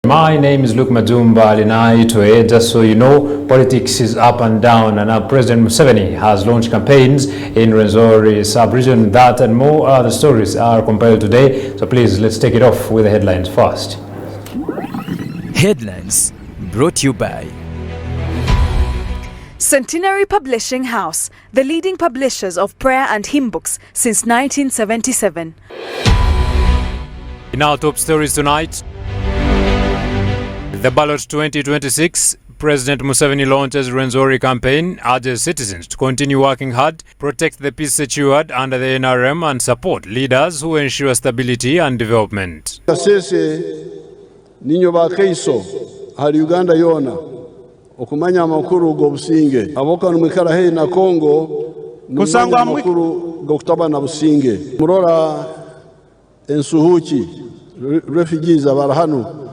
My name is Luke Madumba Alinaitwe. Just so you know, politics is up and down, and now President Museveni has launched campaigns in Rwenzori sub-region. That and more other stories are compiled today. So please, let's take it off with the headlines first. Headlines brought to you by Centenary Publishing House, the leading publishers of prayer and hymn books since 1977. In our top stories tonight, the ballot 2026, President Museveni launches Rwenzori campaign, urges citizens to continue working hard, protect the peace secured under the NRM and support leaders who ensure stability and development. Kasese ninyo bakaiso hari Uganda yona okumanya amakuru go businge aboka numikara he na Kongo kusangwa amakuru go kutaba na businge murora ensuhuki refugees abara hano.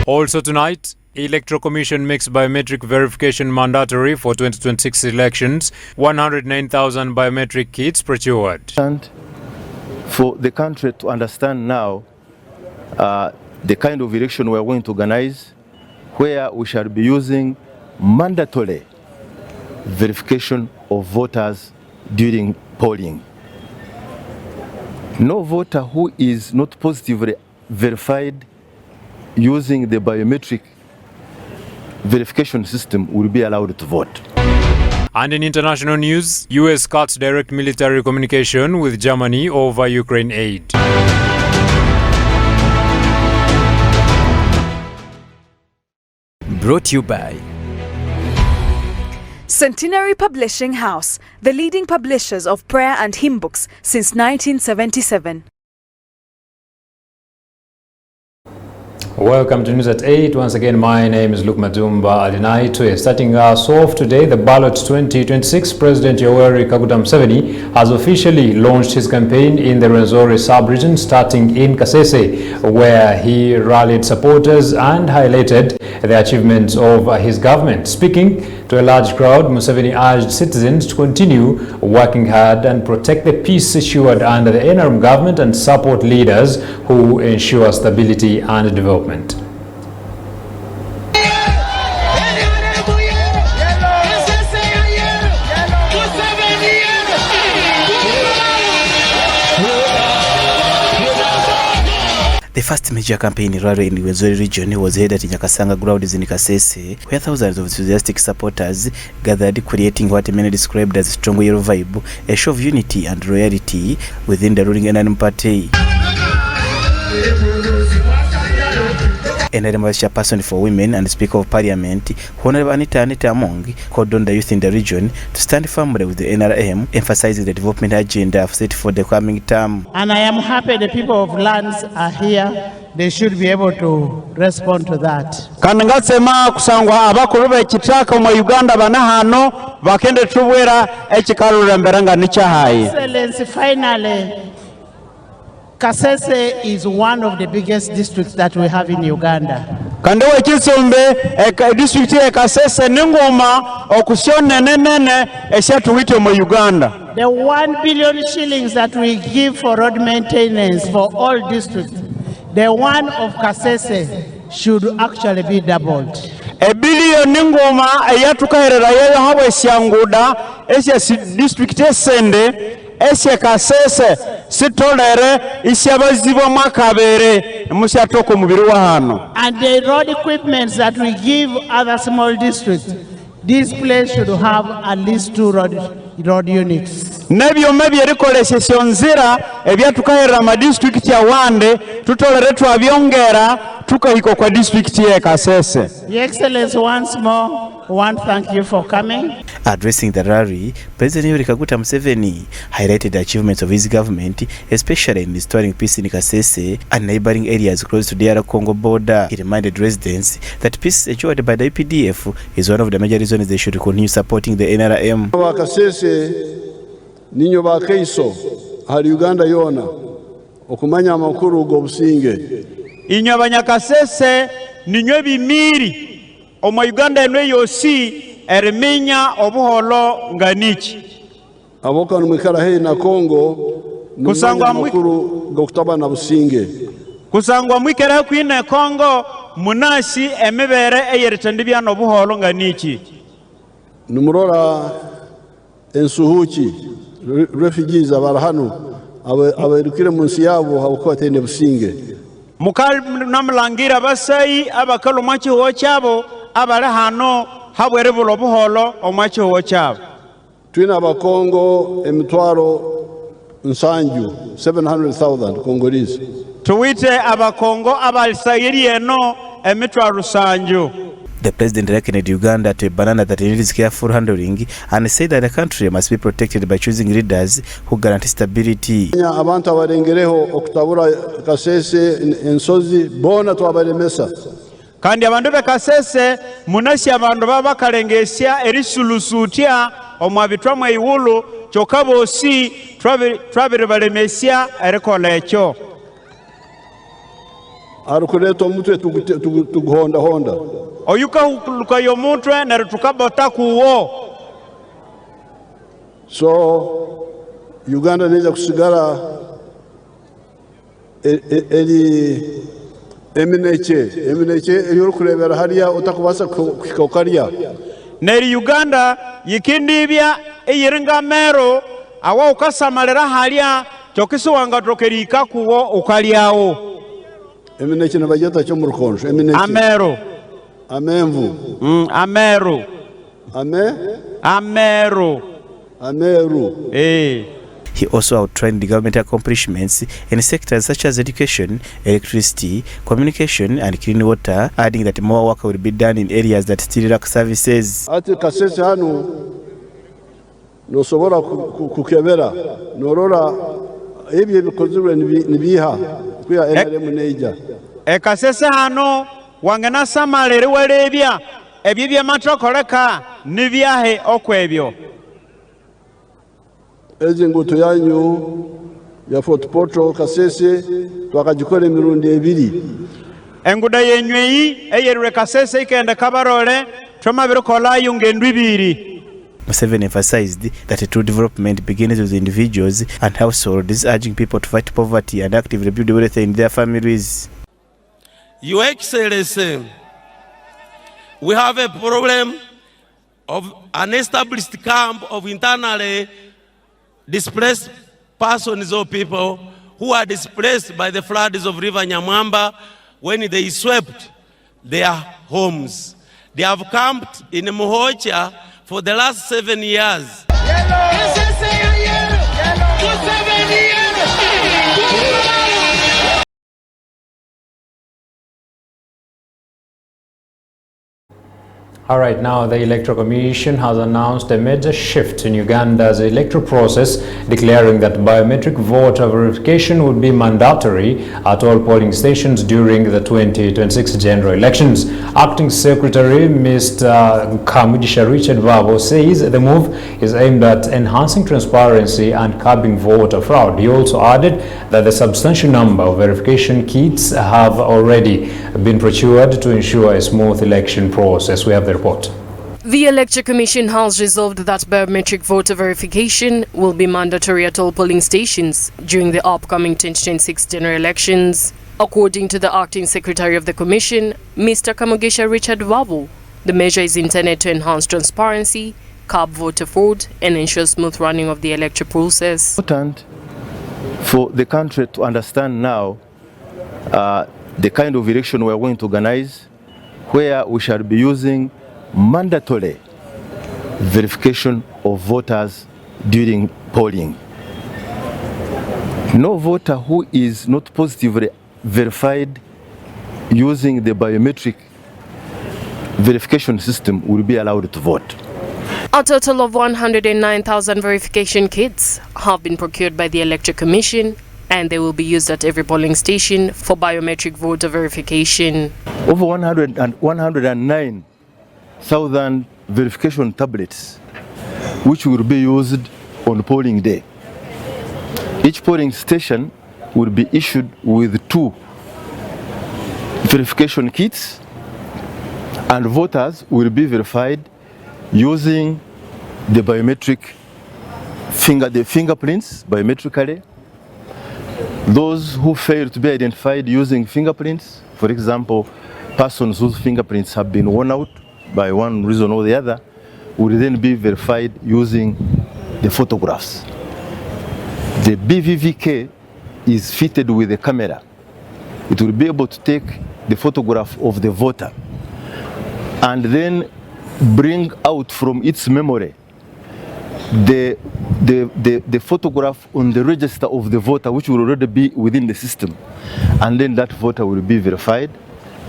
Also tonight, Electoral Commission makes biometric verification mandatory for 2026 elections. 109,000 biometric kits procured. And for the country to understand now the kind of election we are going to organize, where we shall be using mandatory verification of voters during polling. No voter who is not positively verified using the biometric verification system will be allowed to vote. And in international news, US cuts direct military communication with Germany over Ukraine aid. brought to you by Centenary Publishing House, the leading publishers of prayer and hymn books since 1977. Welcome to News at 8. Once again, my name is Luke Madumba Alinaitwe. Starting us off today, the ballot 2026, President Yoweri Kaguta Museveni has officially launched his campaign in the Rwenzori sub-region, starting in Kasese, where he rallied supporters and highlighted the achievements of his government. Speaking to a large crowd, Museveni urged citizens to continue working hard and protect the peace secured under the NRM government and support leaders who ensure stability and development. The first major campaign rally in the Rwenzori region was held at Nyakasanga grounds in Kasese, where thousands of enthusiastic supporters gathered, creating what many described as a strong yellow vibe, a show of unity and loyalty within the ruling NRM party. NRM Vice Chairperson for Women and Speaker of Parliament, Honorable Anita Among, called on the youth in the region to stand firmly with the NRM, emphasizing the development agenda set for the coming term. And I am happy the people of lands are here. They should be able to respond to that. Kanangasema kusangwa abakuru b'ekitaka mu Uganda banahano bakende tubwera ekikalura mberanga nichahaye. Excellency, finally, Kasese is one of the biggest districts that we have in Uganda. Kandewe kisombe district ya Kasese ningoma okusyone nenene esyatuwite mu Uganda. The 1 billion shillings that we give for road maintenance for all districts, the one of Kasese should actually be doubled. A billion ningoma eyatukaherera yeyo habwe syanguda esya district esende esye Kasese sitolere isyabazibo makabere musyatoko mubiri wa hano. And the road equipments that we give other small districts, this place should have at least 2 road units. Nebyoma byerikolesesya nzira ebyatukaherera ma district ya wande tutolere twabyongera tukahiko kwa district ya Kasese. Your Excellency, once more, I want to thank you for coming. Addressing the rally, President Yoweri Kaguta Museveni highlighted the achievements of his government, especially in restoring peace in Kasese and neighboring areas close to the DR Congo border. He reminded residents that peace secured by the UPDF is one of the major reasons they should continue supporting the NRM. Kasese ninyo bakaiso hari Uganda yona okumanya amakuru go businge. Inyo abanyakasese ninyo bimiri omu Uganda eno yosi eriminya obuholo nganiki. Aboka numikara he na Kongo kusangwa makuru gokutabana businge kusangwa mwikere kwine Kongo munasi emibere eyeretandibya no buholo nganiki numurora ensuhuki refugees abara hano abairukire munsi yabo habuko atende businge mukal namlangira basayi abakalo mwachi ho cyabo abare hano habwere bulo buholo omwachi ho cyabo twina abakongo emitwaro nsanju 700,000 Congolese tuwite abakongo abalisayiri eno emitwaro sanju. The president likened Uganda to a banana that needs careful handling and said that the country must be protected by choosing leaders who guarantee stability. Abantu abarengereho okutabura Kasese ensozi bona twabaremesa kandi abantu be Kasese munasi abantu baba kalengesya erisulusutia omwabitwa mwe iwulu chokabosi twabire balemesya erikola ekyo arukuleto mutwe tuguhonda honda oyuka hukuluka yo mutwe na tukabota kuwo. So Uganda neza kusigara emineke yoro kurebera hariya utakubasa kukaria neri Uganda yikindibya eyiringa mero awa ukasamalira hariya chokiso wangatrokerika kuwo ukaliawo emineke nabajeta cyo murukonjo emineke amero amemvu amero amero He also outlined the government accomplishments in sectors such as education, electricity, communication and clean water, adding that more work will be done in areas that still lack services. Ati Kasese hano nosobora kukebera norora ebye bikozwe nibiha kuya NRM neija Kasese hano wangena samalere welebya ebyo byamatrokoleka nibyahe okwebyo ezi nguto yanyu ya Fort Portal Kasese twakajikora emirundi ebiri enguda yenyweyi eyerwe Kasese ikenda kabarole twamabirikola yungendu ibiri. Museveni emphasized that true development begins with individuals and households, urging people to fight poverty and actively build wealth in their families. Your Excellency, we have a problem of an established camp of internally displaced persons or people who are displaced by the floods of River Nyamwamba when they swept their homes. They have camped in Muhocha for the last 7 years. All right, now the Electoral Commission has announced a major shift in Uganda's electoral process, declaring that biometric voter verification would be mandatory at all polling stations during the 2026 general elections. Acting Secretary Mr. Kamugisha Richard Vavo says the move is aimed at enhancing transparency and curbing voter fraud. He also added that the substantial number of verification kits have already been procured to ensure a smooth election process. We have the report. The Electoral Commission has resolved that biometric voter verification will be mandatory at all polling stations during the upcoming 2026 general elections. According to the Acting Secretary of the Commission, Mr. Kamugisha Richard Vavo, the measure is intended to enhance transparency, curb voter fraud and ensure smooth running of the electoral process. Important for the country to understand now the kind of election we are going to organize, where we shall be using mandatory verification of voters during polling. No voter who is not positively verified using the biometric verification system will be allowed to vote. A total of 109,000 verification kits have been procured by the Electoral Commission, and they will be used at every polling station for biometric voter verification. Over 109,000 verification tablets which will be used on polling day. Each polling station will be issued with 2 verification kits, and voters will be verified using the biometric fingerprints biometrically, Those who fail to be identified using fingerprints, for example, persons whose fingerprints have been worn out by one reason or the other, will then be verified using the photographs. The BVVK is fitted with a camera. It will be able to take the photograph of the voter and then bring out from its memory the photograph on the register of the voter, which will already be within the system. And then that voter will be verified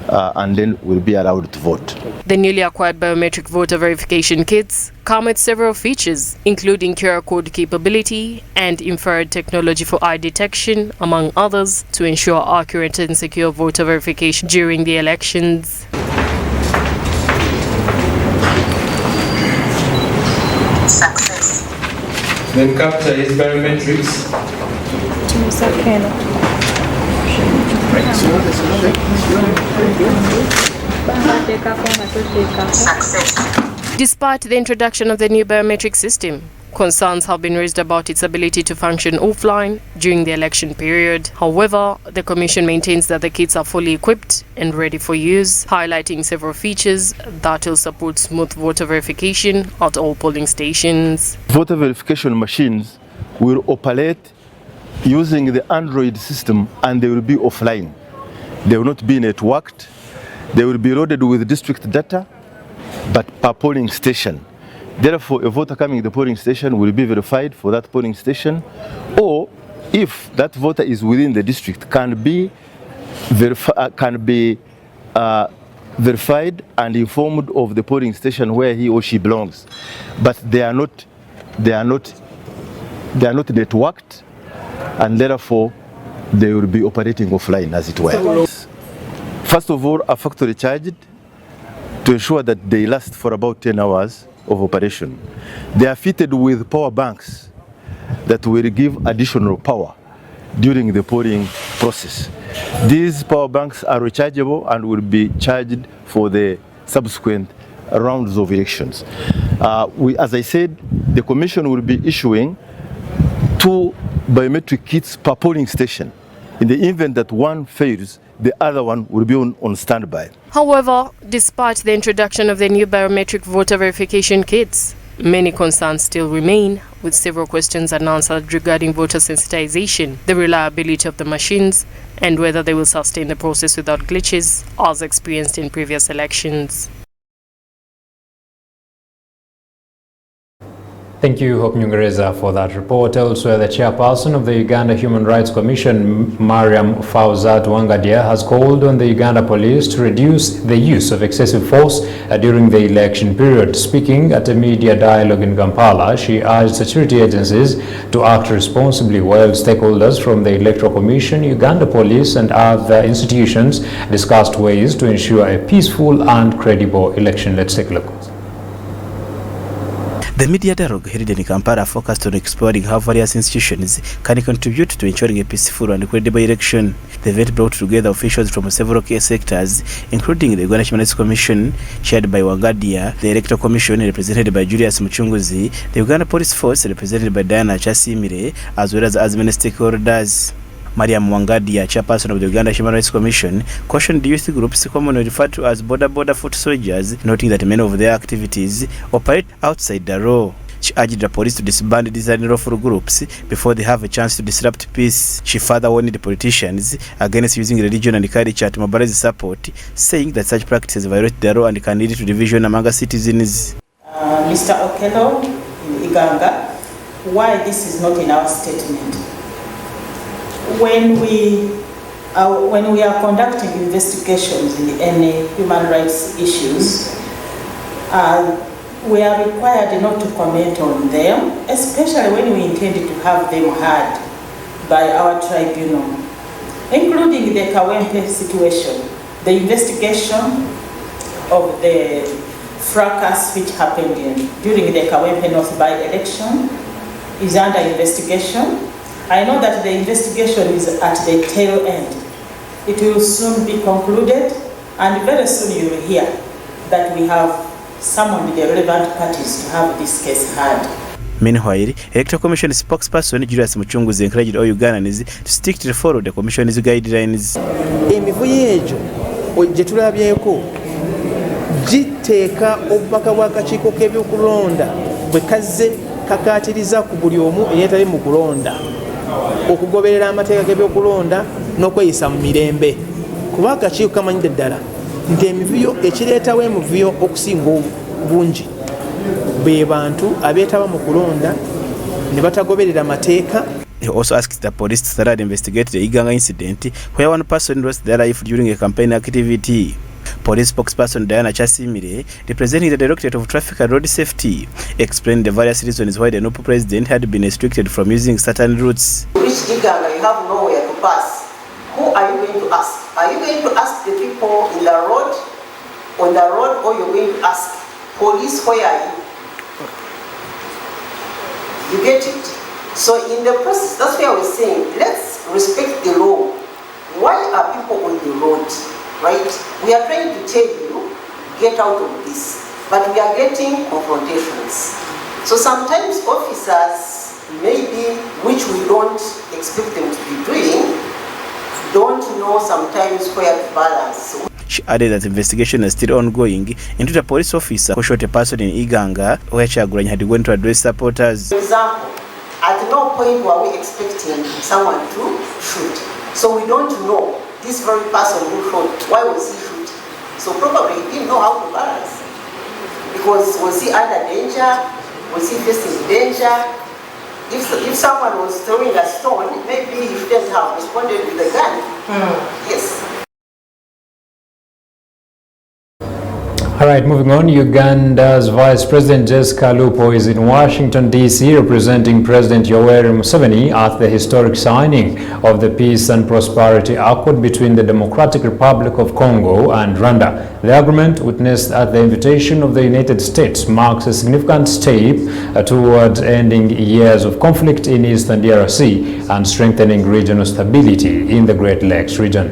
and then will be allowed to vote. The newly acquired biometric voter verification kits come with several features, including QR code capability and infrared technology for eye detection, among others, to ensure accurate and secure voter verification during the elections. Success. Then capture his biometrics. Success. Despite the introduction of the new biometric system, concerns have been raised about its ability to function offline during the election period. However, the Commission maintains that the kits are fully equipped and ready for use, highlighting several features that will support smooth voter verification at all polling stations. Voter verification machines will operate using the Android system and they will be offline. They will not be networked. They will be loaded with district data, but per polling station. Therefore, a voter coming to the polling station will be verified for that polling station, or if that voter is within the district, can be verified and informed of the polling station where he or she belongs. But they are not networked, and therefore they will be operating offline, as it were. First of all, are factory charged to ensure that they last for about 10 hours of operation. They are fitted with power banks that will give additional power during the polling process. These power banks are rechargeable and will be charged for the subsequent rounds of elections. As I said, the Commission will be issuing 2 biometric kits per polling station. In the event that one fails, the other one will be on standby. However, despite the introduction of the new biometric voter verification kits, many concerns still remain, with several questions unanswered regarding voter sensitization, the reliability of the machines, and whether they will sustain the process without glitches, as experienced in previous elections. Thank you, Hope Nyungereza, for that report. Elsewhere, the chairperson of the Uganda Human Rights Commission, Mariam Fawzat Wangadia, has called on the Uganda police to reduce the use of excessive force during the election period. Speaking at a media dialogue in Kampala, she urged security agencies to act responsibly, while stakeholders from the Electoral Commission, Uganda Police and other institutions discussed ways to ensure a peaceful and credible election. Let's take a look. The media dialogue held in Kampala focused on exploring how various institutions can contribute to ensuring a peaceful and credible election. The event brought together officials from several key sectors, including the Uganda Human Rights Commission, chaired by Wangadia, the Electoral Commission, represented by Julius Muchunguzi, the Uganda Police Force, represented by Diana Chasimire, as well as many stakeholders. Mariam Wangadia, chairperson of the Uganda Human Rights Commission, cautioned youth groups commonly referred to as border foot soldiers, noting that many of their activities operate outside the law. She urged the police to disband these unlawful groups before they have a chance to disrupt peace. She further warned the politicians against using religion and culture to mobilize support, saying that such practices violate the law and can lead to division among citizens. Mr. Okello in Iganga, why this is not in our statement? When we are conducting investigations in any human rights issues, we are required not to comment on them, especially when we intend to have them heard by our tribunal, including the Kawempe situation, the investigation of the fracas which happened during the Kawempe North by-election is under investigation. I know that the investigation is at the tail end. It will soon be concluded, and very soon you will hear that we have summoned the relevant parties to have this case heard. Meanwhile, Electoral Commission spokesperson Julius Muchunguzi encouraged all Ugandans to strictly follow the Commission's guidelines. Emivuyo egyo gye tulabyeko giteeka obubaka bw'akakiiko k'ebyokulonda bwe kazze kakaatiriza ku buli omu eyeetali mu kulonda okugoberera amateeka g'ebyokulonda n'okweyisa mu mirembe, kuba akakiiko kamanyidde ddala nti emivuyo ekireetawo emivuyo okusinga obungi be bantu abeetaba mu kulonda ne batagoberera mateeka. He also asked the police to thoroughly investigate the Iganga incident where one person lost their life during a campaign activity. Police spokesperson Diana Chasimire, representing the Directorate of Traffic and Road Safety, explained the various reasons why the NUP president had been restricted from using certain routes. Which Iganga you have nowhere to pass. Who are you going to ask? Are you going to ask the people in the road, on the road, or you're going to ask police, where are you? You get it? So in the process, that's why I was saying, let's respect the law. Why are people on the road, right? We are trying to tell you, get out of this, but we are getting confrontations. So sometimes officers, maybe, which we don't expect them to be doing, don't know sometimes where to balance. She added that the investigation is still ongoing into the police officer who shot a person in Iganga where Kyagulanyi had gone to address supporters. For example, at no point were we expecting someone to shoot. So we don't know this very person who shot, why was he shooting? So probably he didn't know how to balance. Because was he under danger? Was he facing danger? If someone was throwing a stone, maybe he shouldn't have responded with a gun. Yes. All right, moving on, Uganda's Vice President Jessica Lupo is in Washington, D.C., representing President Yoweri Museveni at the historic signing of the Peace and Prosperity Accord between the Democratic Republic of Congo and Rwanda. The agreement, witnessed at the invitation of the United States, marks a significant step towards ending years of conflict in eastern DRC and strengthening regional stability in the Great Lakes region.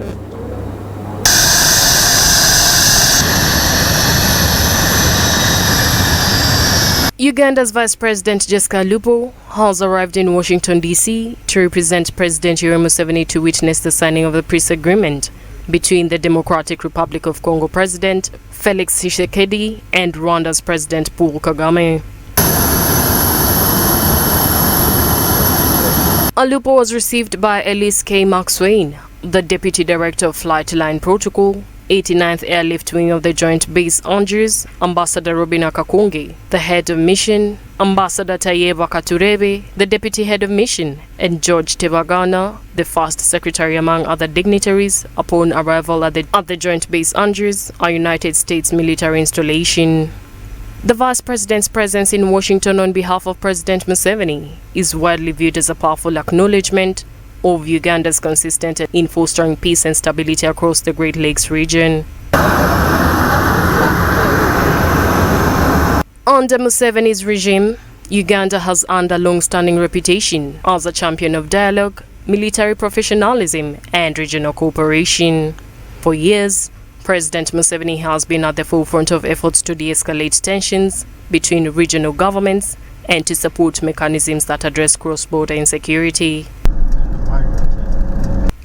Uganda's Vice President Jessica Lupo has arrived in Washington, D.C. to represent President Yoweri Museveni to witness the signing of the peace agreement between the Democratic Republic of Congo President Felix Tshisekedi and Rwanda's President Paul Kagame. Lupo was received by Elise K. McSwain, the Deputy Director of Flight Line Protocol, 89th Airlift Wing of the Joint Base Angers, Ambassador Robina Kakungi, the Head of Mission, Ambassador Tayeba Katurebe, the Deputy Head of Mission, and George Tebagana, the First Secretary among other dignitaries, upon arrival at the Joint Base Angers, a United States military installation. The Vice President's presence in Washington on behalf of President Museveni is widely viewed as a powerful acknowledgement of Uganda's consistent in fostering peace and stability across the Great Lakes region. Under Museveni's regime, Uganda has earned a long-standing reputation as a champion of dialogue, military professionalism, and regional cooperation. For years, President Museveni has been at the forefront of efforts to de-escalate tensions between regional governments and to support mechanisms that address cross-border insecurity.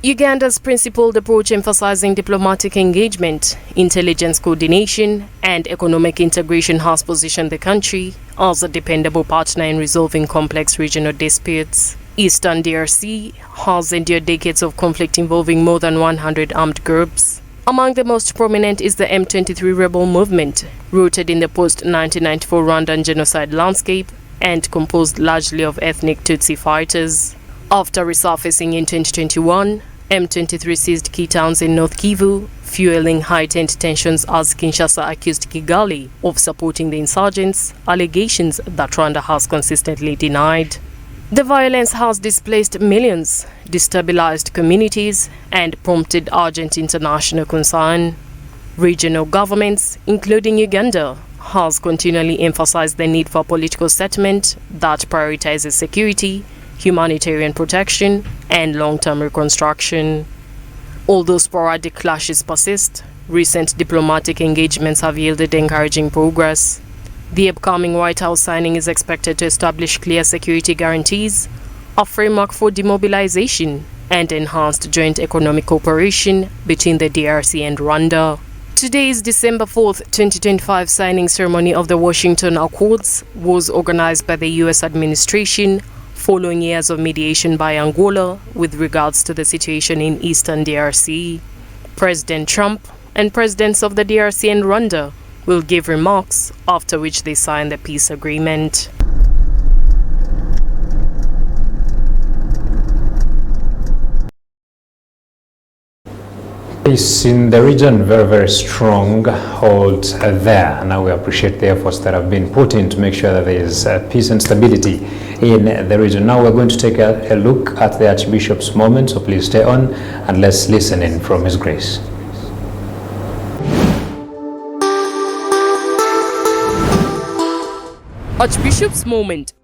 Uganda's principled approach, emphasizing diplomatic engagement, intelligence coordination, and economic integration, has positioned the country as a dependable partner in resolving complex regional disputes. Eastern DRC has endured decades of conflict involving more than 100 armed groups. Among the most prominent is the M23 rebel movement, rooted in the post-1994 Rwandan genocide landscape and composed largely of ethnic Tutsi fighters. After resurfacing in 2021, M23 seized key towns in North Kivu, fueling heightened tensions as Kinshasa accused Kigali of supporting the insurgents, allegations that Rwanda has consistently denied. The violence has displaced millions, destabilized communities, and prompted urgent international concern. Regional governments, including Uganda, has continually emphasized the need for political settlement that prioritizes security, humanitarian protection, and long-term reconstruction. Although sporadic clashes persist, recent diplomatic engagements have yielded encouraging progress. The upcoming White House signing is expected to establish clear security guarantees, a framework for demobilization, and enhanced joint economic cooperation between the DRC and Rwanda. Today's December 4th, 2025 signing ceremony of the Washington Accords was organized by the U.S. administration following years of mediation by Angola with regards to the situation in eastern DRC. President Trump and presidents of the DRC and Rwanda will give remarks, after which they sign the peace agreement. Peace in the region, very, very strong hold there. Now we appreciate the efforts that have been put in to make sure that there is peace and stability in the region. Now we're going to take a look at the Archbishop's moment, so please stay on and let's listen in from His Grace. Archbishop's Moment,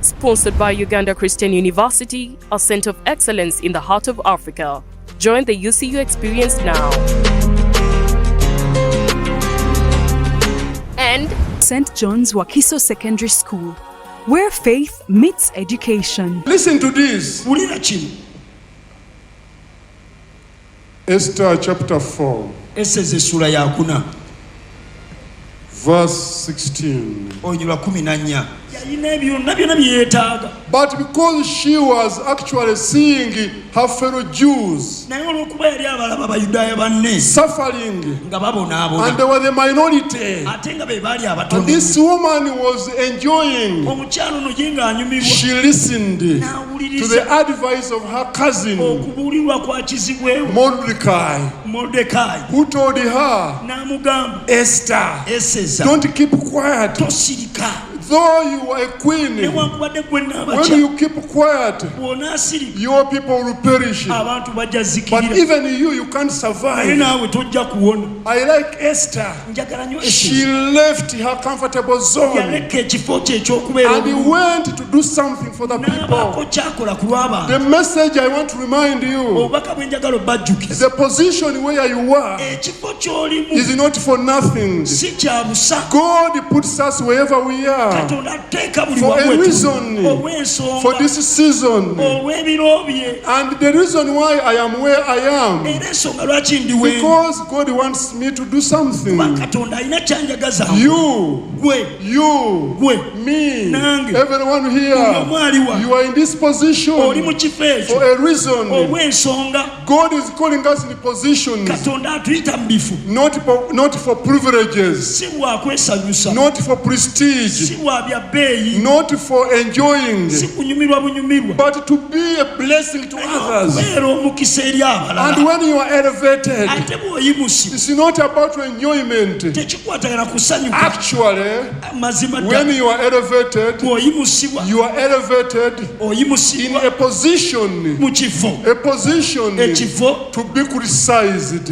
sponsored by Uganda Christian University, a center of excellence in the heart of Africa. Join the UCU experience now. And St. John's Wakiso Secondary School, where faith meets education. Listen to this. Esther chapter 4. Verse 16. But because she was actually seeing her fellow Jews suffering, and they were the minority, and this woman was enjoying, she listened to the advice of her cousin Mordecai, who told her, Esther, don't keep quiet. Though you are a queen, when you keep quiet, your people will perish. But even you can't survive. I like Esther. She left her comfortable zone and went to do something for the people. The message I want to remind you, the position where you are is not for nothing. God puts us wherever we are for a reason, for this season. And the reason why I am where I am, because God wants me to do something. You, me, everyone here, you are in this position for a reason. God is calling us in positions, not for privileges, not for prestige, not for enjoying, but to be a blessing to others. And when you are elevated, it's not about enjoyment. Actually, when you are elevated, you are elevated in a position to be criticized.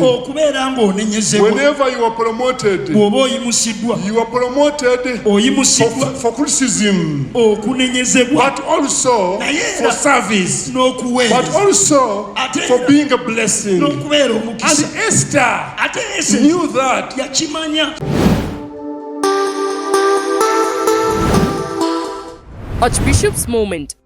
Whenever you are promoted, you are promoted for criticism, but also for service, but also for being a blessing. And Esther knew that. Archbishop's Moment,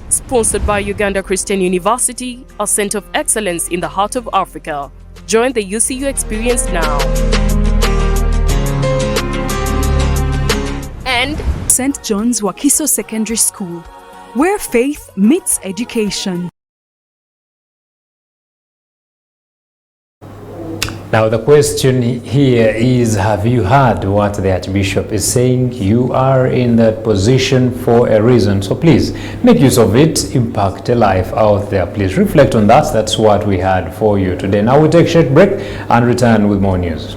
sponsored by Uganda Christian University, a center of excellence in the heart of Africa. Join the UCU experience now. And St. John's Wakiso Secondary School, where faith meets education. Now the question here is, have you heard what the Archbishop is saying? You are in that position for a reason, so please make use of it, impact a life out there. Please reflect on that. That's what we had for you today. Now we take a short break and return with more news.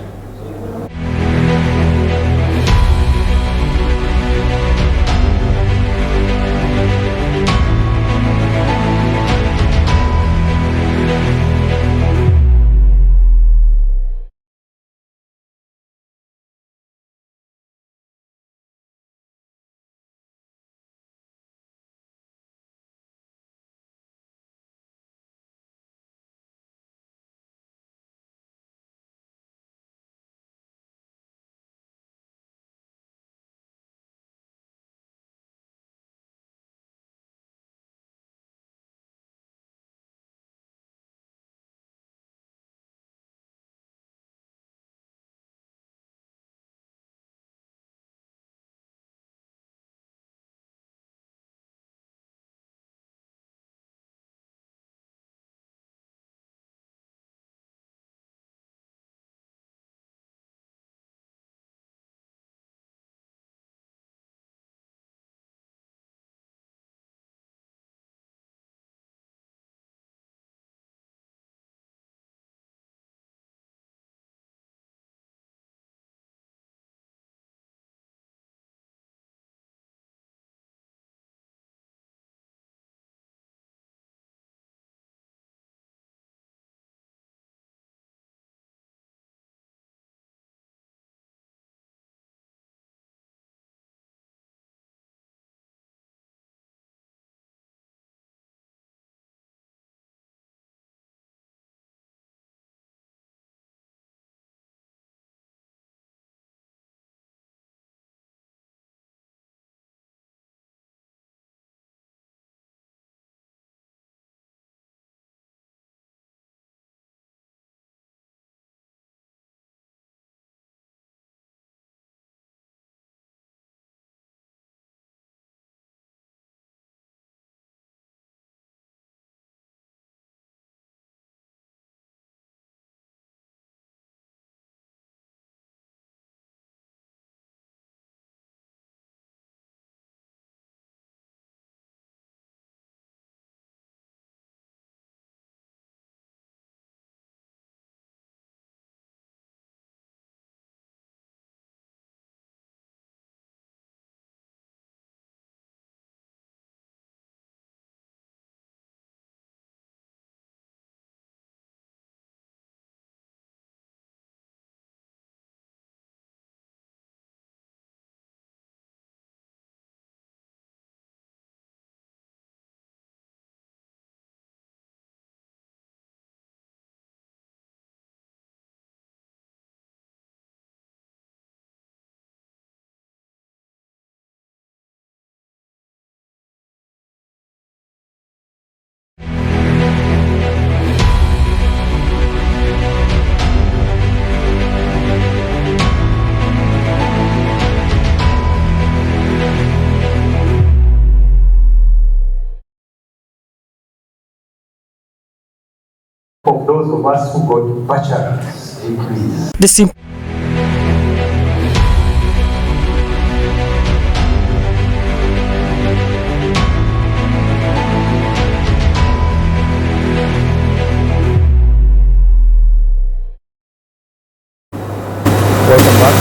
of those of us who got bachelor's degrees.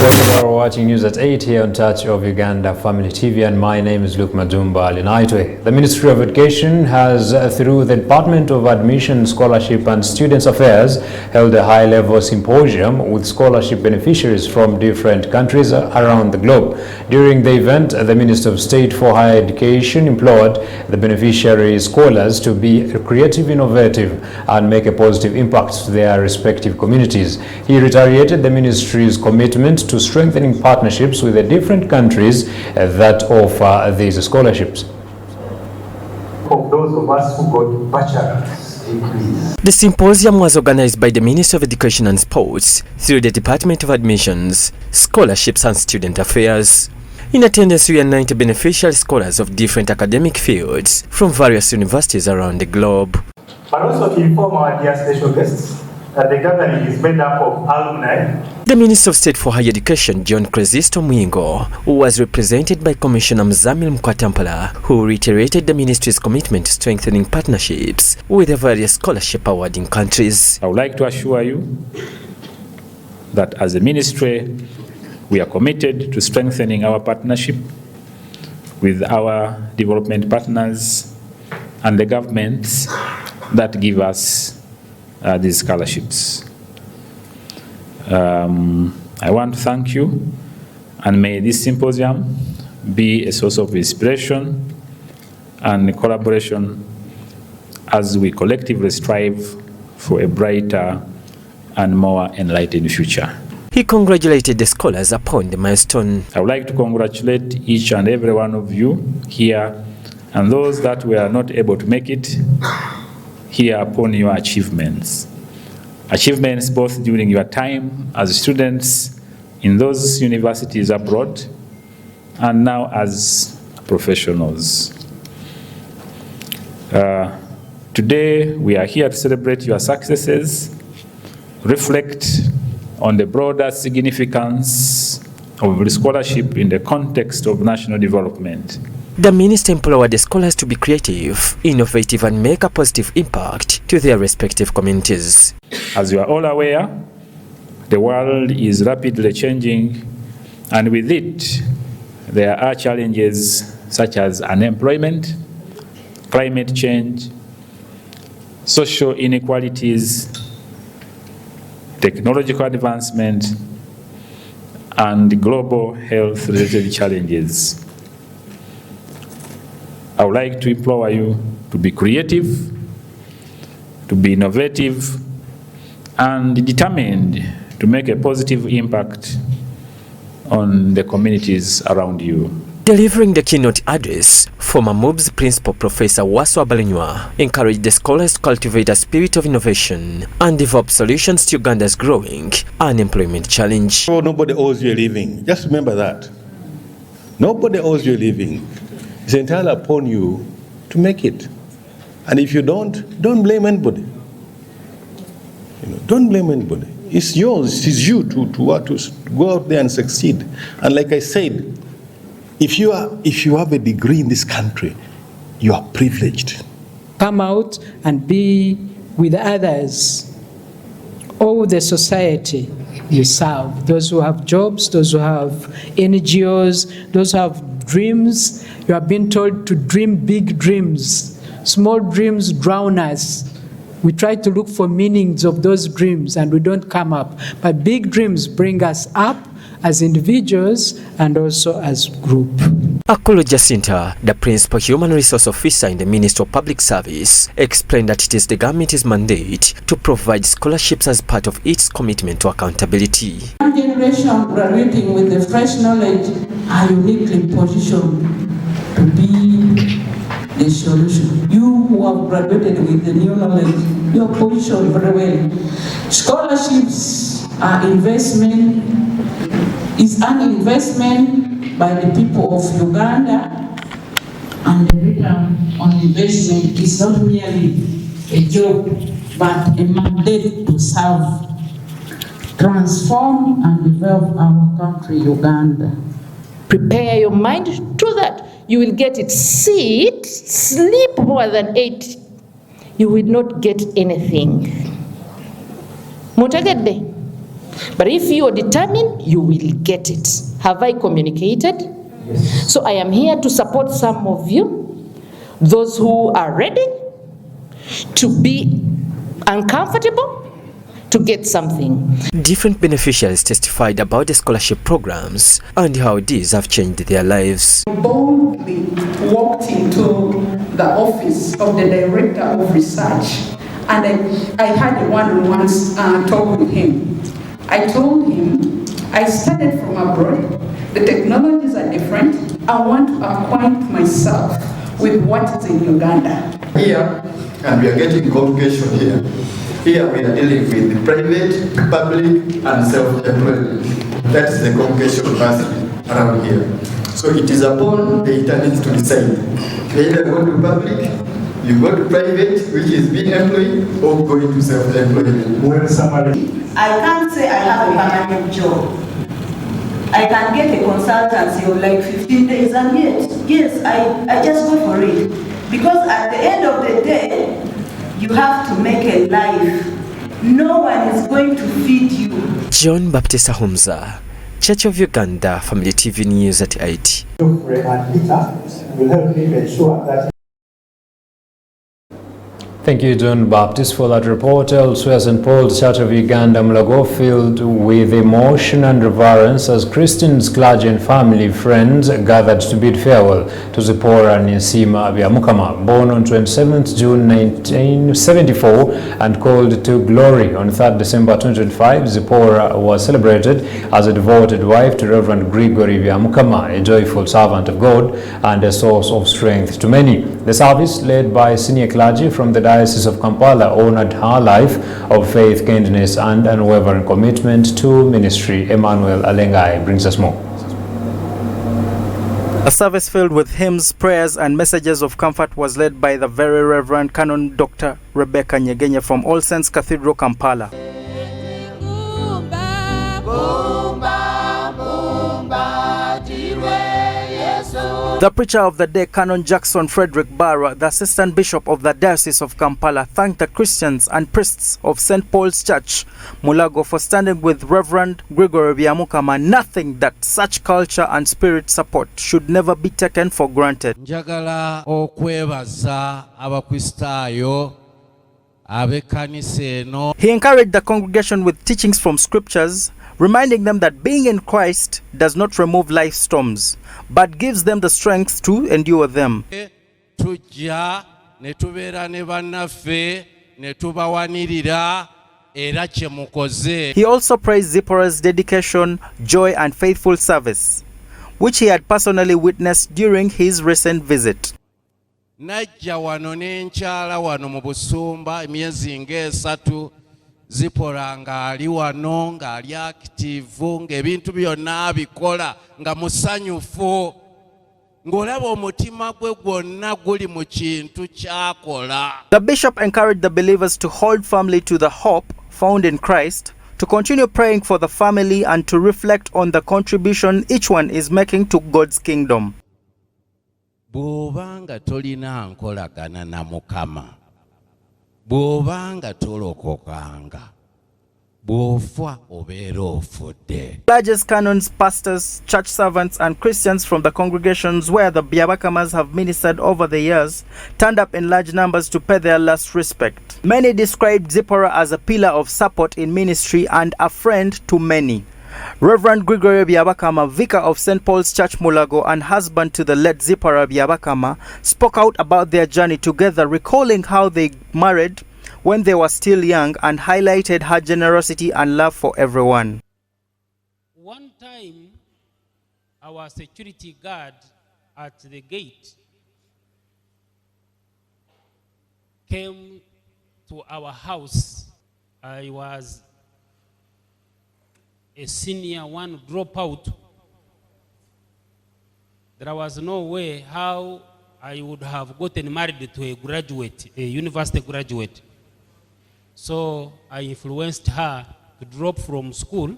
Welcome, we're watching news at 8 here on Touch of Uganda Family TV, and my name is Luke Madumba Alinaitwe. The Ministry of Education has, through the Department of Admission, Scholarship and Students Affairs, held a high-level symposium with scholarship beneficiaries from different countries around the globe. During the event, the Minister of State for Higher Education implored the beneficiary scholars to be creative, innovative, and make a positive impact to their respective communities. He reiterated the ministry's commitment to strengthening partnerships with the different countries that offer these scholarships. Of those of us who got bachelor's degrees. The symposium was organized by the Ministry of Education and Sports through the Department of Admissions, Scholarships and Student Affairs. In attendance were 90 beneficial scholars of different academic fields from various universities around the globe. But also to inform our dear special guests that the gathering is made up of alumni. The Minister of State for Higher Education, John Chrysostom Mwingo, who was represented by Commissioner Mzamil Mkwatampala, who reiterated the ministry's commitment to strengthening partnerships with the various scholarship awarding countries. I would like to assure you that as a ministry, we are committed to strengthening our partnership with our development partners and the governments that give us these scholarships. I want to thank you, and may this symposium be a source of inspiration and collaboration as we collectively strive for a brighter and more enlightened future. He congratulated the scholars upon the milestone. I would like to congratulate each and every one of you here, and those that were not able to make it here upon your achievements. Achievements both during your time as students in those universities abroad and now as professionals. Today we are here to celebrate your successes, reflect on the broader significance of the scholarship in the context of national development. The minister implored the scholars to be creative, innovative, and make a positive impact to their respective communities. As you are all aware, the world is rapidly changing, and with it, there are challenges such as unemployment, climate change, social inequalities, technological advancement, and global health-related challenges. I would like to implore you to be creative, to be innovative, and determined to make a positive impact on the communities around you. Delivering the keynote address, former MOBS Principal Professor Wasswa Balenywa encouraged the scholars to cultivate a spirit of innovation and develop solutions to Uganda's growing unemployment challenge. Oh, nobody owes you a living. Just remember that. Nobody owes you a living. It's entirely upon you to make it. And if you don't blame anybody. Don't blame anybody. It's yours, it's you to go out there and succeed. And like I said, if you have a degree in this country, you are privileged. Come out and be with others, all the society you serve, those who have jobs, those who have NGOs, those who have dreams. You have been told to dream big dreams. Small dreams drown us. We try to look for meanings of those dreams and we don't come up. But big dreams bring us up as individuals and also as group. Akolo Jacinta, the Principal Human Resource Officer in the Ministry of Public Service, explained that it is the government's mandate to provide scholarships as part of its commitment to accountability. One generation graduating with the fresh knowledge are uniquely positioned to be the solution. You who have graduated with the new knowledge, you are positioned very well. Scholarships are is an investment by the people of Uganda, and the return on investment is not merely a job but a mandate to serve, transform and develop our country, Uganda. Prepare your mind to that. You will get it. Sit, sleep more than 8. You will not get anything. Mutegedde. But if you are determined, you will get it. Have I communicated? Yes. So I am here to support some of you, those who are ready to be uncomfortable, to get something. Different beneficiaries testified about the scholarship programs and how these have changed their lives. I boldly walked into the office of the Director of Research, and I had a one-on-one talk with him. I told him, I studied from abroad, the technologies are different, I want to acquaint myself with what is in Uganda. Here, and we are getting complication here. Here we are dealing with the private, public, and self-employed. That is the complication vastly around here. So it is upon the internees to decide. You either go to public, you go to private, which is being employed, or go into self-employment. I can't say I have a permanent job. I can get a consultancy of like 15 days, and yes, I just go for it. Because at the end of the day, you have to make a life. No one is going to feed you. John Baptista Humza, Church of Uganda, Family TV News at 8. Will help me ensure that. Thank you, John Baptist, for that report. Elsewhere, St. Paul's Church of Uganda, Mulago, filled with emotion and reverence as Christians, clergy and family friends gathered to bid farewell to Zipporah Nsima Byamukama, born on 27th June 1974 and called to glory on 3rd December 2025. Zipporah was celebrated as a devoted wife to Reverend Gregory Byamukama, a joyful servant of God and a source of strength to many. The service, led by senior clergy from the Diocese of Kampala, honored her life of faith, kindness, and unwavering commitment to ministry. Emmanuel Alengai brings us more. A service filled with hymns, prayers, and messages of comfort was led by the Very Reverend Canon Dr. Rebecca Nyegenye from All Saints Cathedral, Kampala. The preacher of the day, Canon Jackson Frederick Barra, the Assistant Bishop of the Diocese of Kampala, thanked the Christians and priests of St. Paul's Church, Mulago, for standing with Reverend Gregory Byamukama, nothing that such culture and spirit support should never be taken for granted. Njagala okwebaza abakristaayo abekanisa eno. He encouraged the congregation with teachings from scriptures, reminding them that being in Christ does not remove life storms, but gives them the strength to endure them. Tujja ne tubeera ne bannaffe ne tubawanirira era kye mukoze. He also praised Zipporah's dedication, joy, and faithful service, which he had personally witnessed during his recent visit. Najja wano n'enkyala wano mu Busumba emyezi ng'esatu. Zipporah ng'ali wano ng'ali akitivu ng'ebintu byonna abikola nga musanyufu ng'olaba omutima gwe gwonna guli mu kintu ky'akola. The bishop encouraged the believers to hold firmly to the hope found in Christ, to continue praying for the family, and to reflect on the contribution each one is making to God's kingdom. Bw'obanga tolina nkolagana na Mukama, bw'obanga tolokokanga, bw'ofa obeera ofudde. Clergy, canons, pastors, church servants, and Christians from the congregations where the Byabakamas have ministered over the years turned up in large numbers to pay their last respect. Many described Zipporah as a pillar of support in ministry and a friend to many. Reverend Gregory Byabakama, vicar of St. Paul's Church, Mulago, and husband to the late Zipporah Byabakama, spoke out about their journey together, recalling how they married when they were still young, and highlighted her generosity and love for everyone. One time, our security guard at the gate came to our house. I was a senior, one dropout. There was no way how I would have gotten married to a graduate, a university graduate. So I influenced her to drop from school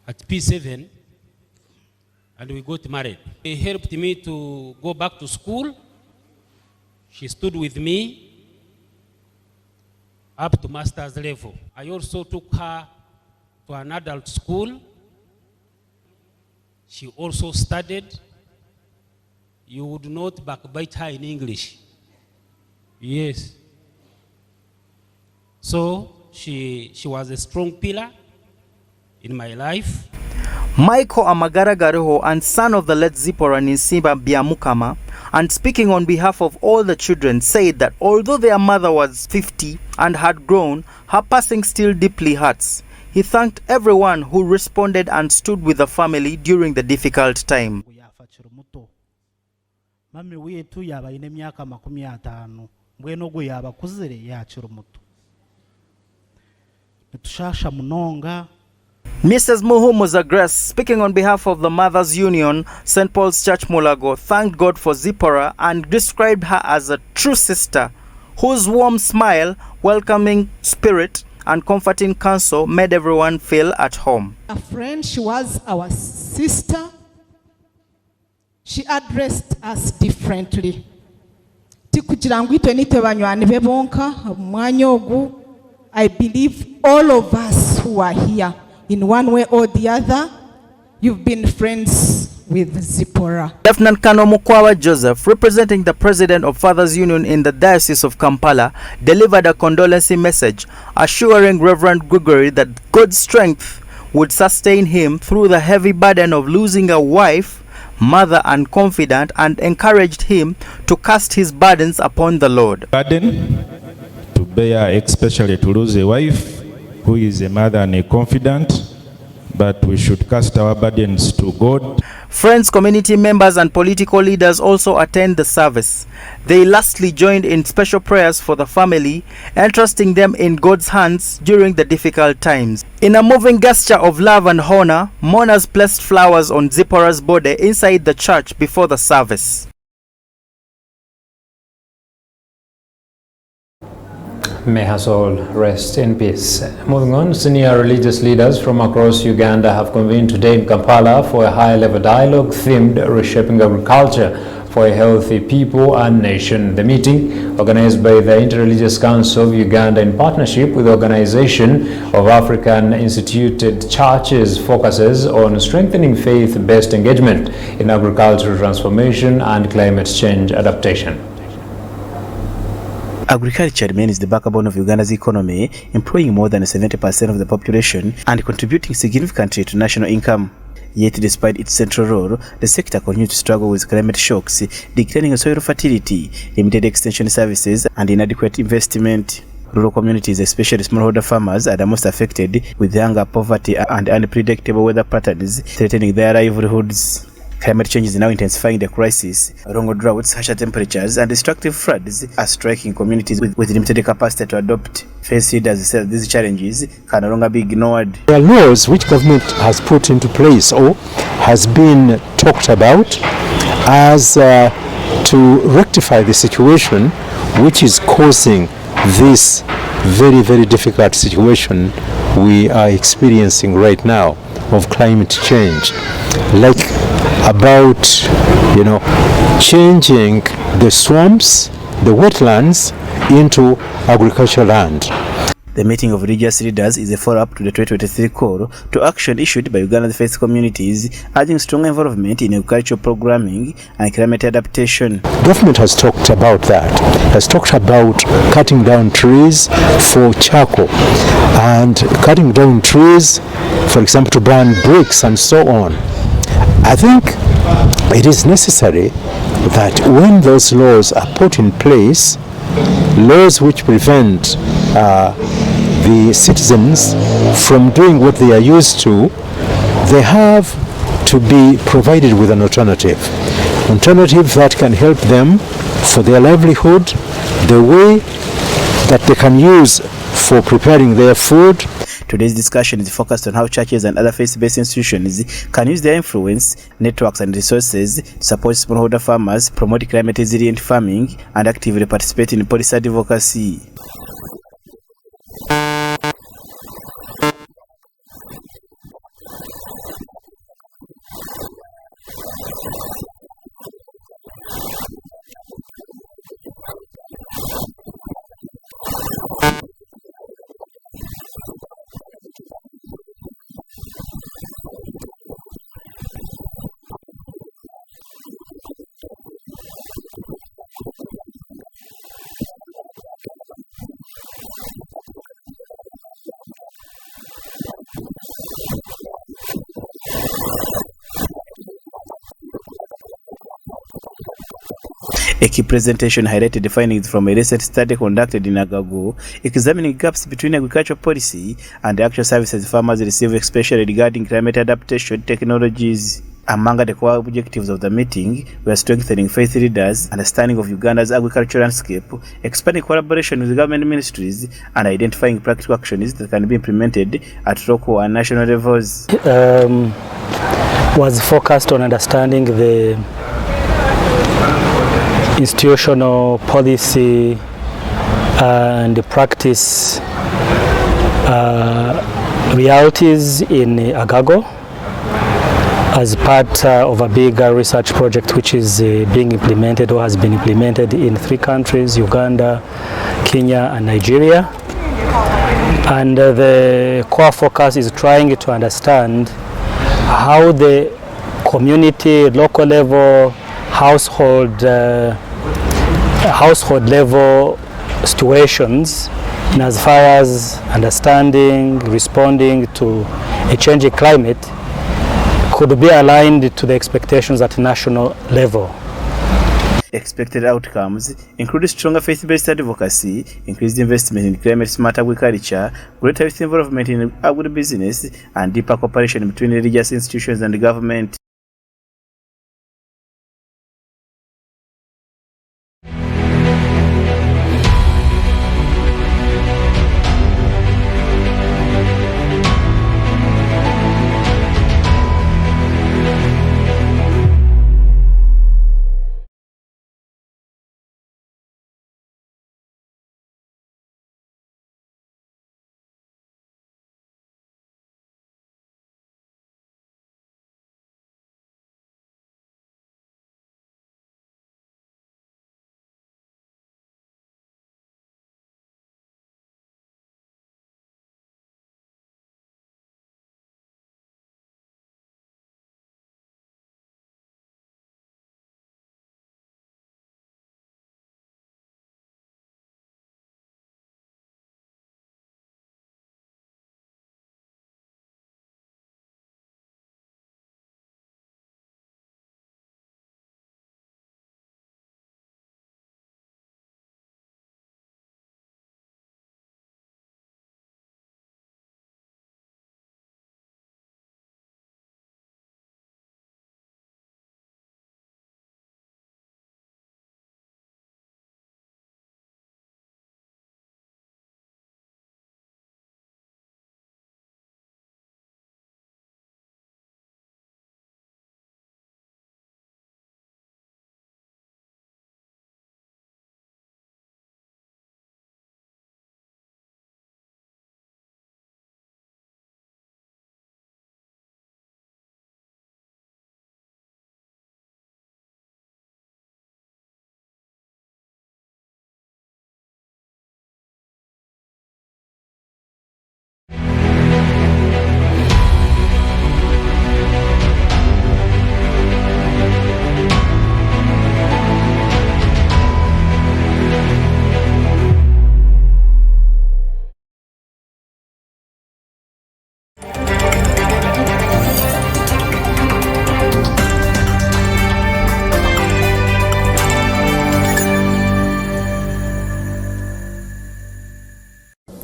at P7 and we got married. He helped me to go back to school. She stood with me up to master's level. I also took her to an adult school. She also studied. You would not backbite her in English. Yes. So she was a strong pillar in my life. Michael Amagaragareho, and son of the late Zipporah Ninsimba Byamukama, and speaking on behalf of all the children, said that although their mother was 50 and had grown, her passing still deeply hurts. He thanked everyone who responded and stood with the family during the difficult time. Mami wetu yaba ine myaka 50 mbweno gwe yaba kuzire yakira muto nitushasha munonga. Mrs. Muhumu Zagres, speaking on behalf of the Mothers Union, St. Paul's Church Mulago, thanked God for Zipporah and described her as a true sister whose warm smile, welcoming spirit and comforting counsel made everyone feel at home. A friend, she was our sister. She addressed us differently. I believe all of us who are here, in one way or the other, you've been friends with Zipporah. Lieutenant Colonel Mukwawa Joseph, representing the President of Fathers Union in the Diocese of Kampala, delivered a condolence message, assuring Reverend Gregory that God's strength would sustain him through the heavy burden of losing a wife, mother and confidant, and encouraged him to cast his burdens upon the Lord. Burden to bear, especially to lose a wife who is a mother and a confidant, but we should cast our burdens to God. Friends, community members and political leaders also attend the service. They lastly joined in special prayers for the family, entrusting them in God's hands during the difficult times. In a moving gesture of love and honor, mourners placed flowers on Zipporah's body inside the church before the service. May her soul rest in peace. Moving on, senior religious leaders from across Uganda have convened today in Kampala for a high-level dialogue themed Reshaping Agriculture for a Healthy People and Nation. The meeting, organized by the Interreligious Council of Uganda in partnership with the Organization of African Instituted Churches, focuses on strengthening faith-based engagement in agricultural transformation and climate change adaptation. Agriculture remains the backbone of Uganda's economy, employing more than 70% of the population and contributing significantly to national income. Yet, despite its central role, the sector continues to struggle with climate shocks, declining soil fertility, limited extension services, and inadequate investment. Rural communities, especially smallholder farmers, are the most affected, with hunger, poverty, and unpredictable weather patterns threatening their livelihoods. Climate change is now intensifying the crisis. Long droughts, harsher temperatures, and destructive floods are striking communities with limited capacity to adopt. Faith leaders say these challenges can no longer be ignored. There are laws which government has put into place or has been talked about as to rectify the situation which is causing this very, very difficult situation we are experiencing right now of climate change. Like about, changing the swamps, the wetlands into agricultural land. The meeting of religious leaders is a follow-up to the 2023 call to action issued by Uganda's faith communities, urging strong involvement in agricultural programming and climate adaptation. Government has talked about that, has talked about cutting down trees for charcoal and cutting down trees, for example, to burn bricks and so on. I think it is necessary that when those laws are put in place, laws which prevent the citizens from doing what they are used to, they have to be provided with an alternative that can help them for their livelihood, the way that they can use for preparing their food. Today's discussion is focused on how churches and other faith-based institutions can use their influence, networks and resources to support smallholder farmers, promote climate resilient farming, and actively participate in policy advocacy. A key presentation highlighted the findings from a recent study conducted in Agago, examining gaps between agricultural policy and the actual services farmers receive, especially regarding climate adaptation technologies. Among the core objectives of the meeting were strengthening faith leaders' understanding of Uganda's agricultural landscape, expanding collaboration with government ministries, and identifying practical actions that can be implemented at local and national levels. Was focused on understanding the institutional policy and the practice realities in Agago as part of a bigger research project which is being implemented or has been implemented in 3 countries, Uganda, Kenya and Nigeria. And the core focus is trying to understand how the community, local level, household level situations in as far as understanding, responding to a changing climate could be aligned to the expectations at national level. Expected outcomes include stronger faith-based advocacy, increased investment in climate-smart agriculture, greater youth involvement in agribusiness, and deeper cooperation between religious institutions and the government.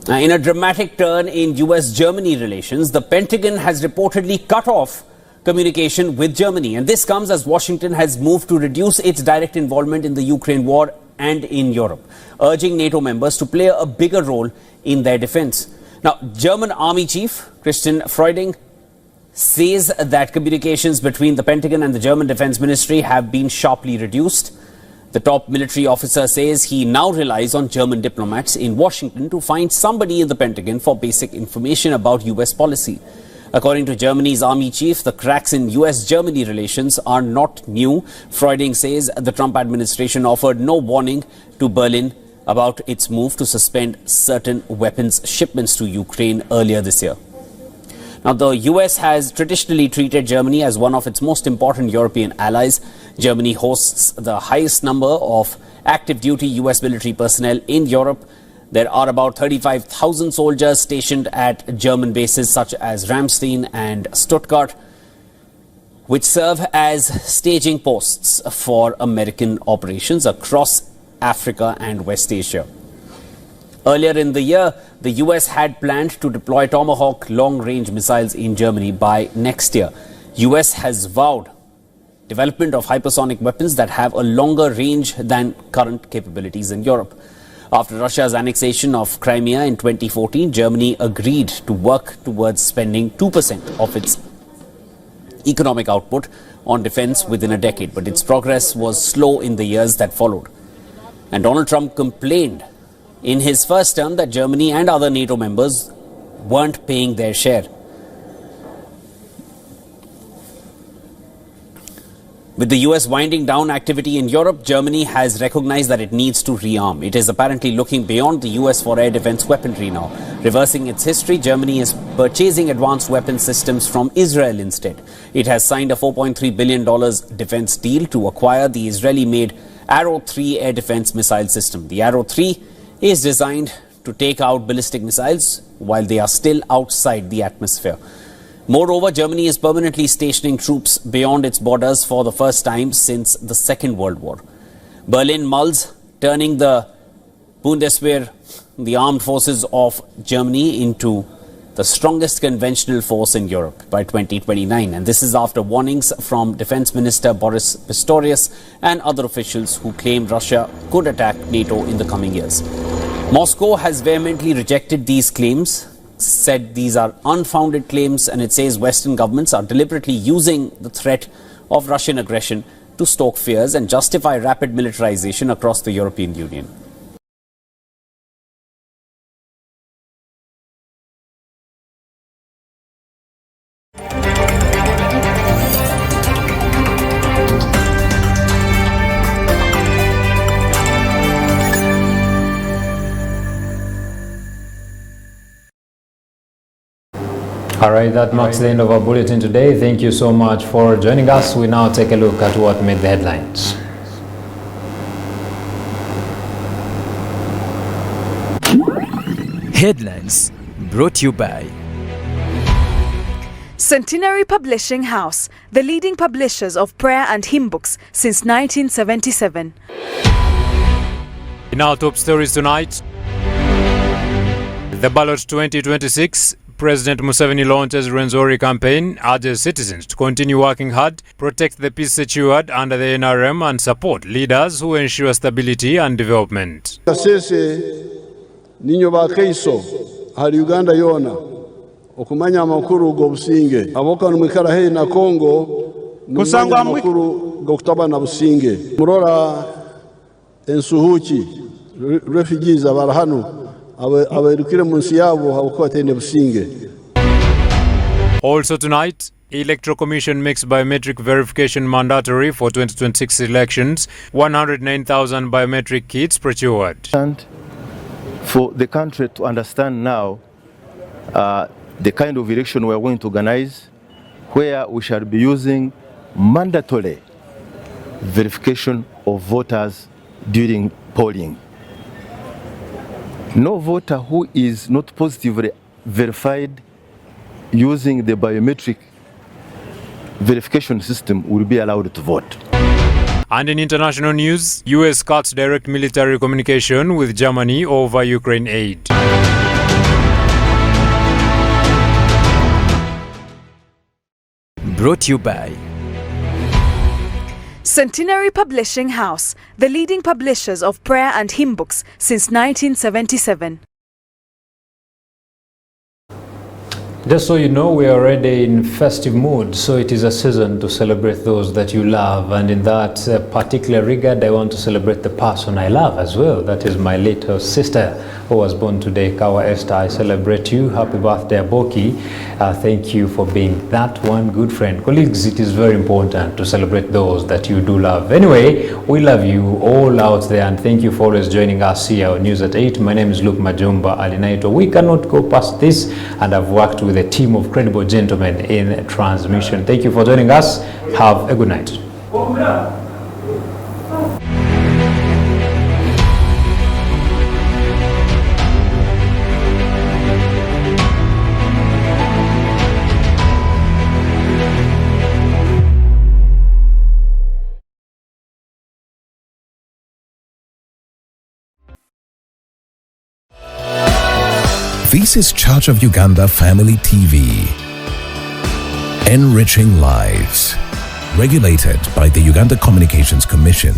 In a dramatic turn in US-Germany relations, the Pentagon has reportedly cut off communication with Germany. And this comes as Washington has moved to reduce its direct involvement in the Ukraine war and in Europe, urging NATO members to play a bigger role in their defense. Now, German Army Chief Christian Freuding says that communications between the Pentagon and the German Defense Ministry have been sharply reduced. The top military officer says he now relies on German diplomats in Washington to find somebody in the Pentagon for basic information about US policy. According to Germany's army chief, the cracks in US-Germany relations are not new. Freuding says the Trump administration offered no warning to Berlin about its move to suspend certain weapons shipments to Ukraine earlier this year. Now, the US has traditionally treated Germany as one of its most important European allies. Germany hosts the highest number of active duty US military personnel in Europe. There are about 35,000 soldiers stationed at German bases such as Ramstein and Stuttgart, which serve as staging posts for American operations across Africa and West Asia. Earlier in the year, the US had planned to deploy Tomahawk long-range missiles in Germany by next year. US has vowed development of hypersonic weapons that have a longer range than current capabilities in Europe. After Russia's annexation of Crimea in 2014, Germany agreed to work towards spending 2% of its economic output on defense within a decade, but its progress was slow in the years that followed. And Donald Trump complained in his first term that Germany and other NATO members weren't paying their share. With the US winding down activity in Europe, Germany has recognized that it needs to rearm. It is apparently looking beyond the US for air defense weaponry now. Reversing its history, Germany is purchasing advanced weapon systems from Israel instead. It has signed a $4.3 billion defense deal to acquire the Israeli-made Arrow 3 air defense missile system. The Arrow 3 is designed to take out ballistic missiles while they are still outside the atmosphere. Moreover, Germany is permanently stationing troops beyond its borders for the first time since the Second World War. Berlin mulls turning the Bundeswehr, the armed forces of Germany, into the strongest conventional force in Europe by 2029. And this is after warnings from Defense Minister Boris Pistorius and other officials who claim Russia could attack NATO in the coming years. Moscow has vehemently rejected these claims, said these are unfounded claims, and it says Western governments are deliberately using the threat of Russian aggression to stoke fears and justify rapid militarization across the European Union. All right, that marks the end of our bulletin today. Thank you so much for joining us. We now take a look at what made the headlines. Headlines brought to you by Centenary Publishing House, the leading publishers of prayer and hymn books since 1977. In our top stories tonight, the ballot 2026, President Museveni launches Rwenzori campaign, urges citizens to continue working hard, protect the peace secured under the NRM and support leaders who ensure stability and development. Kasese ninyo bakeiso hari Uganda yona okumanya amakuru go businge aboka numikara he na Kongo kusangwa amakuru go kutaba na businge murora ensuhuki refugees abara hano. Also tonight, Electoral Commission makes biometric verification mandatory for 2026 elections. 109,000 biometric kits procured. And for the country to understand now the kind of election we are going to organize, where we shall be using mandatory verification of voters during polling. No voter who is not positively verified using the biometric verification system will be allowed to vote. And in international news, US cuts direct military communication with Germany over Ukraine aid. Brought to you by Centenary Publishing House, the leading publishers of prayer and hymn books since 1977. Just so you know, we are already in festive mood, so it is a season to celebrate those that you love. And in that particular regard, I want to celebrate the person I love as well. That is my little sister who was born today, Kawa Esther. I celebrate you. Happy birthday, Aboki. Thank you for being that one good friend. Colleagues, it is very important to celebrate those that you do love. Anyway, we love you all out there, and thank you for always joining us here on News at 8. My name is Luke Majumba Alinaito. We cannot go past this, and I've worked with a team of credible gentlemen in transmission. Thank you for joining us. Have a good night. This is Church of Uganda Family TV. Enriching lives. Regulated by the Uganda Communications Commission.